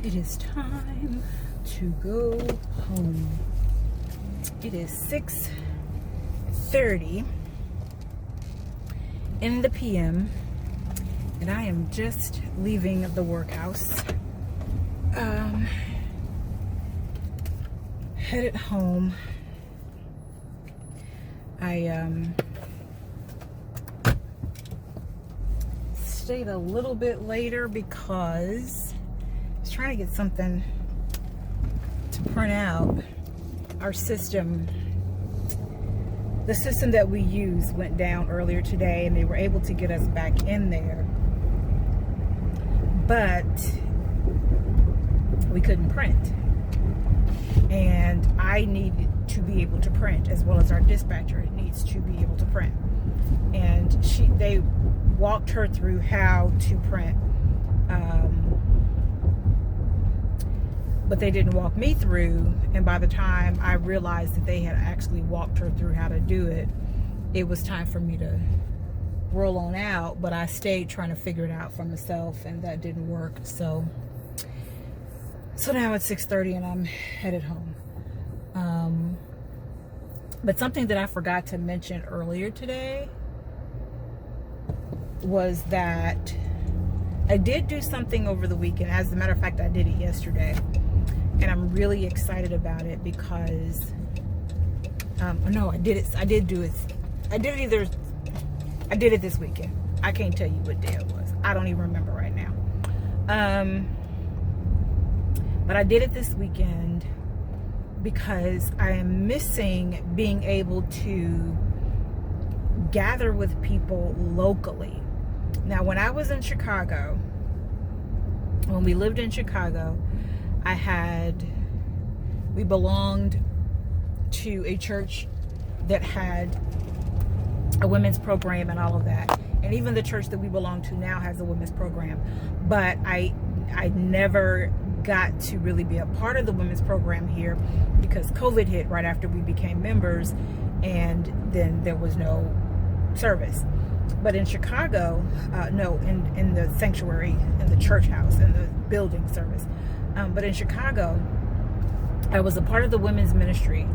It is time to go home. It is 6:30 in the PM, and I am just leaving the workhouse. Headed home. I stayed a little bit later because I was trying to get something to print out. Our system, the system that we use, went down earlier today, and they were able to get us back in there, but we couldn't print, and I needed to be able to print, as well as our dispatcher needs to be able to print. And they walked her through how to print, but they didn't walk me through. And by the time I realized that they had actually walked her through how to do it, it was time for me to roll on out. But I stayed trying to figure it out for myself, and that didn't work. So now it's 6:30 and I'm headed home. But something that I forgot to mention earlier today was that I did do something over the weekend. As a matter of fact, I did it yesterday, and I'm really excited about it because no, I did it this weekend. I can't tell you what day it was. I don't even remember right now. But I did it this weekend because I am missing being able to gather with people locally. Now, when I was in Chicago, when we lived in Chicago, we belonged to a church that had a women's program and all of that. And even the church that we belong to now has a women's program. But I never got to really be a part of the women's program here because COVID hit right after we became members, and then there was no service. But in Chicago, in the sanctuary, in the church house, in the building service. But in Chicago, I was a part of the women's ministry.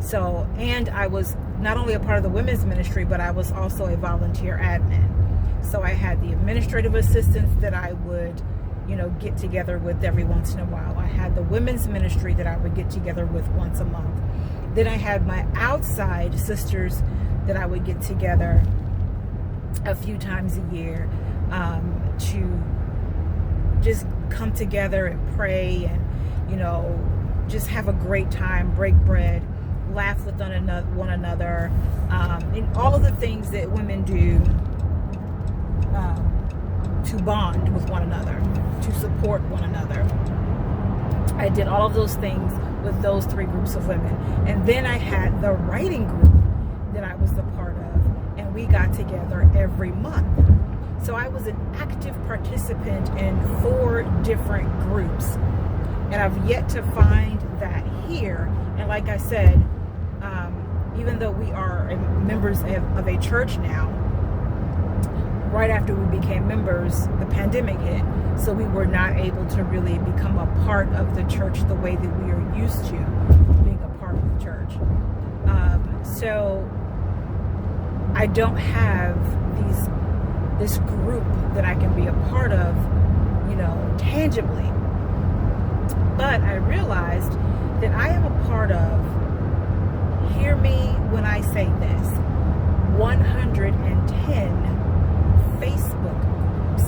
So, and I was not only a part of the women's ministry, but I was also a volunteer admin. So I had the administrative assistants that I would, get together with every once in a while. I had the women's ministry that I would get together with once a month. Then I had my outside sisters that I would get together a few times a year to just come together and pray and, just have a great time, break bread, laugh with one another, and all of the things that women do to bond with one another, to support one another. I did all of those things with those three groups of women. And then I had the writing group that I was a part of, and we got together every month. So I was an active participant in 4 different groups, and I've yet to find that here. And like I said, even though we are members of a church now, right after we became members, the pandemic hit. So we were not able to really become a part of the church the way that we are used to being a part of the church. So I don't have this group that I can be a part of, tangibly. But I realized that I am a part of, hear me when I say this, 110 Facebook groups.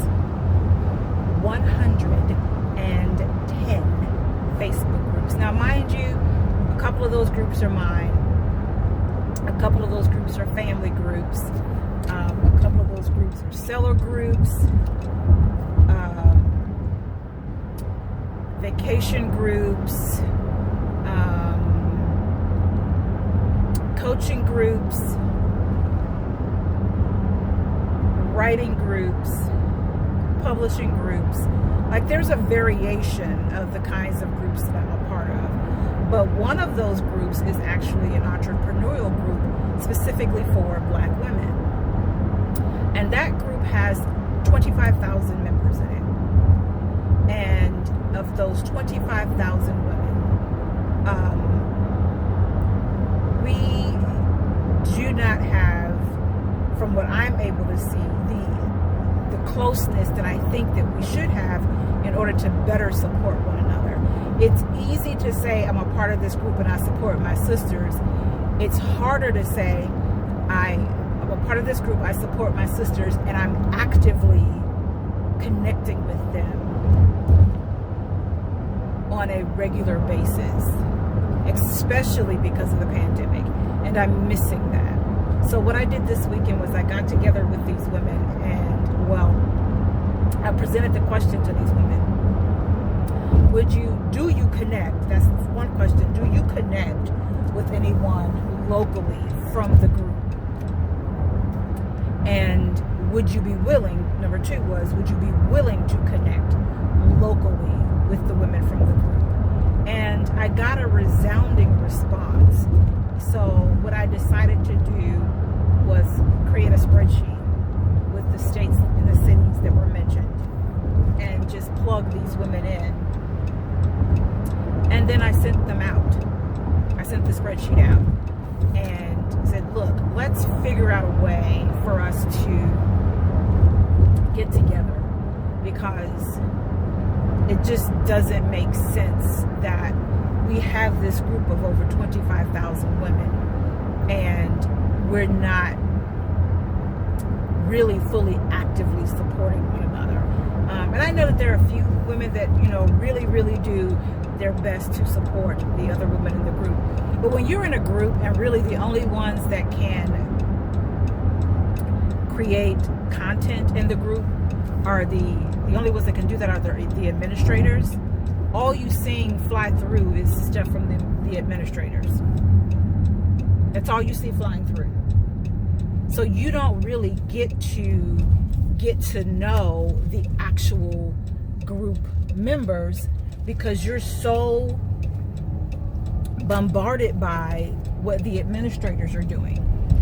110 Facebook groups. Now, mind you, a couple of those groups are mine. A couple of those groups are family groups. A couple of those groups are seller groups. Vacation groups. Coaching groups. Writing groups, publishing groups. Like, there's a variation of the kinds of groups that I'm a part of. But one of those groups is actually an entrepreneurial group specifically for Black women. And that group has 25,000 members in it. And of those 25,000 women, we do not have, from what I'm able to see, the closeness that I think that we should have in order to better support one another. It's easy to say I'm a part of this group and I support my sisters. It's harder to say I'm a part of this group, I support my sisters, and I'm actively connecting with them on a regular basis, especially because of the pandemic, and I'm missing that. So what I did this weekend was I got together with these women, and well, I presented the question to these women. Do you connect? That's one question. Do you connect with anyone locally from the group? And would you be willing, number two was, would you be willing to connect locally with the women from the group? And I got a resounding response. So what I decided to do was create a spreadsheet with the states and the cities that were mentioned and just plug these women in. And then I sent them out. I sent the spreadsheet out and said, look, let's figure out a way for us to get together, because it just doesn't make sense that we have this group of over 25,000 women and we're not really fully actively supporting one another. And I know that there are a few women that, really, really do their best to support the other women in the group. But when you're in a group and really the only ones that can create content in the group are the only ones that can do that are the administrators. All you seeing fly through is stuff from the administrators. That's all you see flying through. So you don't really get to know the actual group members because you're so bombarded by what the administrators are doing.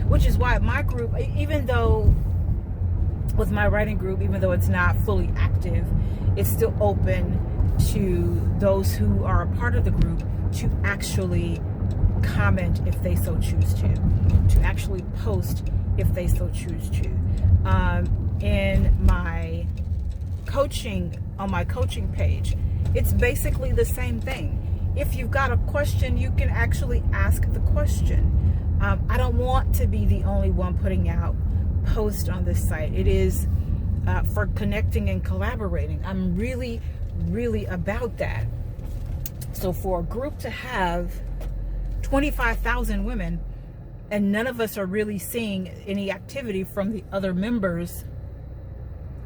Which is why my group, even though with my writing group, even though it's not fully active, it's still open to those who are a part of the group to actually comment if they so choose to actually post if they so choose to. In my coaching, on my coaching page, it's basically the same thing. If you've got a question, you can actually ask the question. I don't want to be the only one putting out posts on this site. It is for connecting and collaborating. I'm really, really about that. So for a group to have 25,000 women and none of us are really seeing any activity from the other members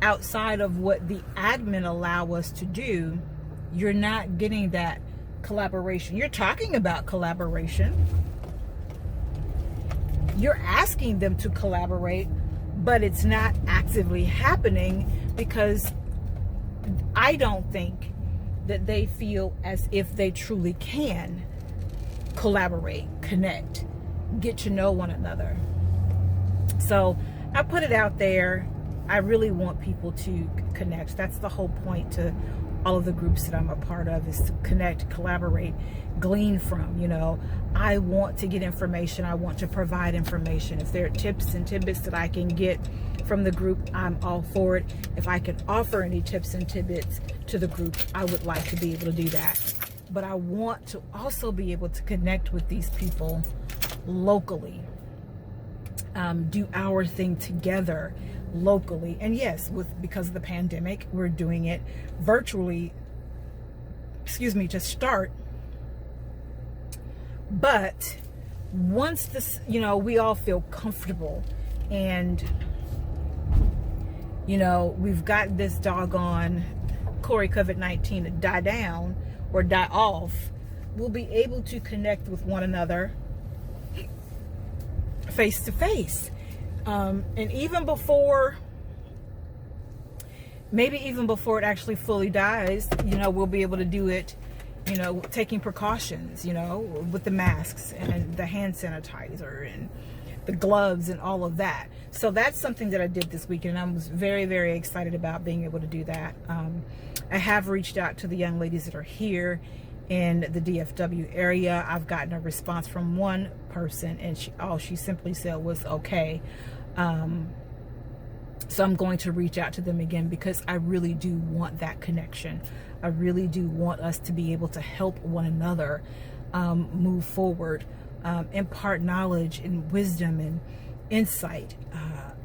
outside of what the admin allow us to do, you're not getting that collaboration. You're talking about collaboration. You're asking them to collaborate, but it's not actively happening because I don't think that they feel as if they truly can collaborate, connect, get to know one another. So I put it out there. I really want people to connect. That's the whole point to all of the groups that I'm a part of, is to connect, collaborate, glean from. I want to get information. I want to provide information. If there are tips and tidbits that I can get from the group, I'm all for it. If I can offer any tips and tidbits to the group, I would like to be able to do that. But I want to also be able to connect with these people locally, do our thing together locally. And yes, because of the pandemic, we're doing it virtually, to start. But once this, we all feel comfortable and, we've got this doggone COVID-19 to die down or die off, we'll be able to connect with one another face to face. And even before, maybe even before it actually fully dies, we'll be able to do it, taking precautions, with the masks and the hand sanitizer and the gloves and all of that. So that's something that I did this weekend, and I was very, very excited about being able to do that. I have reached out to the young ladies that are here in the DFW area. I've gotten a response from one person, and all she simply said was okay. So I'm going to reach out to them again, because I really do want that connection. I really do want us to be able to help one another move forward, impart knowledge and wisdom and insight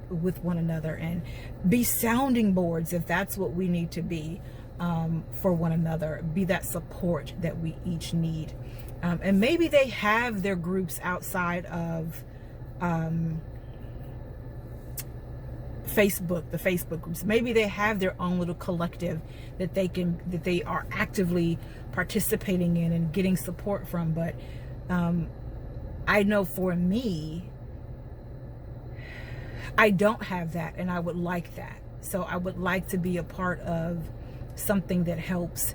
with one another, and be sounding boards if that's what we need to be for one another. Be that support that we each need. And maybe they have their groups outside of Facebook, the Facebook groups. Maybe they have their own little collective that they are actively participating in and getting support from. But I know for me, I don't have that, and I would like that. So I would like to be a part of something that helps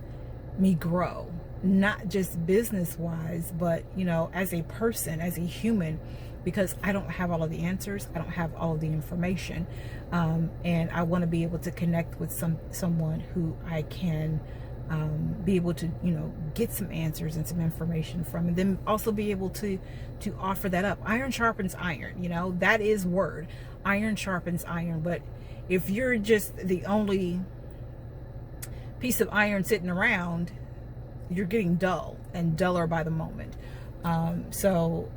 me grow, not just business wise, but as a person, as a human, because I don't have all of the answers. I don't have all of the information. And I want to be able to connect with someone who I can be able to, get some answers and some information from, and then also be able to offer that up. Iron sharpens iron, that is word. Iron sharpens iron. But if you're just the only piece of iron sitting around, you're getting dull and duller by the moment. So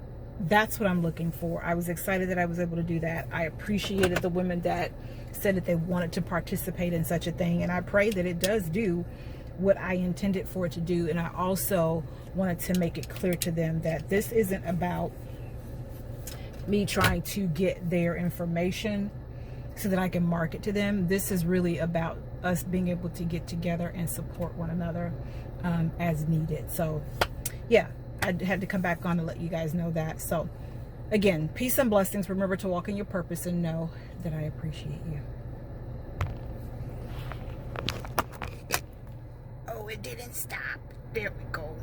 that's what I'm looking for. I was excited that I was able to do that. I appreciated the women that said that they wanted to participate in such a thing, and I pray that it does do what I intended for it to do. And I also wanted to make it clear to them that this isn't about me trying to get their information so that I can market to them. This is really about us being able to get together and support one another as needed. So yeah, I had to come back on to let you guys know that. So again, peace and blessings. Remember to walk in your purpose and know that I appreciate you. Oh, it didn't stop. There we go.